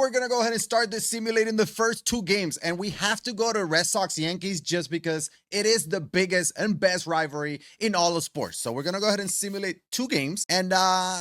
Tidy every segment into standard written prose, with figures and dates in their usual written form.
We're going to go ahead and start this simulating the first two games, and we have to go to Red Sox Yankees just because it is the biggest and best rivalry in all of sports. So we're going to go ahead and simulate two games and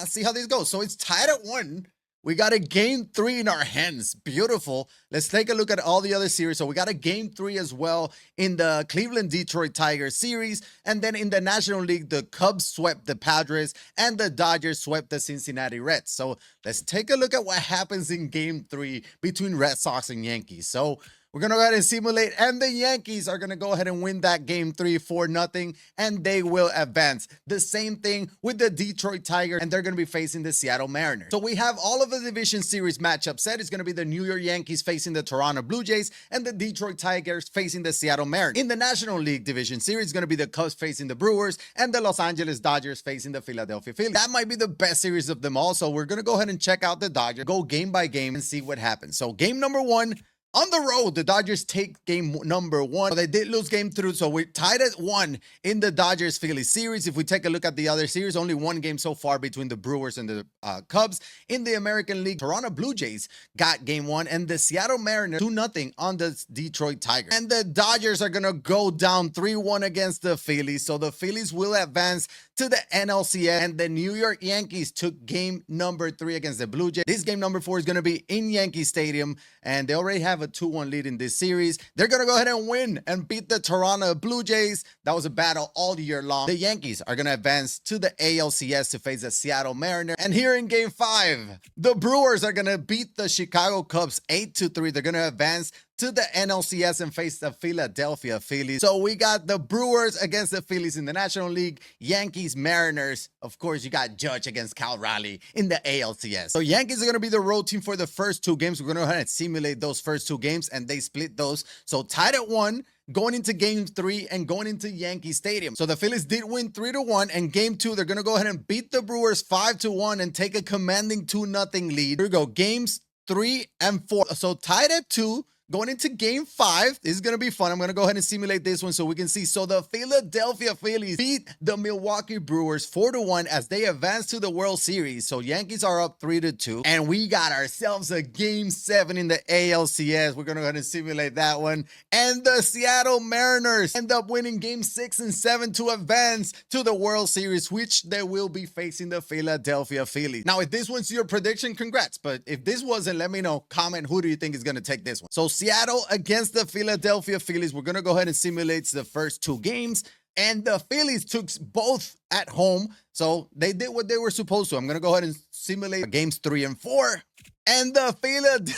see how this goes. So it's tied at 1. We got a game 3 in our hands. Beautiful. Let's take a look at all the other series. So we got a game 3 as well in the Cleveland-Detroit Tigers series. And then in the National League, the Cubs swept the Padres and the Dodgers swept the Cincinnati Reds. So let's take a look at what happens in game 3 between Red Sox and Yankees. So we're going to go ahead and simulate, and the Yankees are going to go ahead and win that game 3 4-0, and they will advance. The same thing with the Detroit Tigers, and they're going to be facing the Seattle Mariners. So we have all of the division series matchup set. It's going to be the New York Yankees facing the Toronto Blue Jays, and the Detroit Tigers facing the Seattle Mariners. In the National League division series, it's going to be the Cubs facing the Brewers, and the Los Angeles Dodgers facing the Philadelphia Phillies. That might be the best series of them all, so we're going to go ahead and check out the Dodgers, go game by game, and see what happens. So game number 1, on the road, the Dodgers take game number 1. They did lose game 3, so we're tied at 1 in the Dodgers-Phillies series. If we take a look at the other series, only one game so far between the Brewers and the Cubs. In the American League, Toronto Blue Jays got game 1, and the Seattle Mariners 2-0 on the Detroit Tigers. And the Dodgers are going to go down 3-1 against the Phillies, so the Phillies will advance to the NLCS, and the New York Yankees took game number 3 against the Blue Jays. This game number 4 is going to be in Yankee Stadium, and they already have a 2-1 lead in this series. They're going to go ahead and win and beat the Toronto Blue Jays. That was a battle all year long. The Yankees are going to advance to the ALCS to face the Seattle Mariners. And here in game 5, the Brewers are going to beat the Chicago Cubs 8-3. They're going to advance to the NLCS and face the Philadelphia Phillies. So we got the Brewers against the Phillies in the National League, Yankees, Mariners. Of course, you got Judge against Cal Raleigh in the ALCS. So Yankees are going to be the road team for the first 2 games. We're going to go ahead and simulate those first 2 games, and they split those. So tied at 1, going into game 3 and going into Yankee Stadium. So the Phillies did win 3-1, and game 2, they're going to go ahead and beat the Brewers 5-1 and take a commanding 2-0 lead. Here we go, games 3 and 4. So tied at 2. Going into game 5, this is going to be fun. I'm going to go ahead and simulate this one so we can see. So the Philadelphia Phillies beat the Milwaukee Brewers 4-1 as they advance to the World Series. So Yankees are up 3-2. And we got ourselves a game 7 in the ALCS. We're going to go ahead and simulate that one. And the Seattle Mariners end up winning game 6 and 7 to advance to the World Series, which they will be facing the Philadelphia Phillies. Now, if this one's your prediction, congrats. But if this wasn't, let me know. Comment, who do you think is going to take this one? So Seattle against the Philadelphia Phillies. We're going to go ahead and simulate the first 2 games. And the Phillies took both at home. So they did what they were supposed to. I'm going to go ahead and simulate games 3 and 4. And the Philadelphia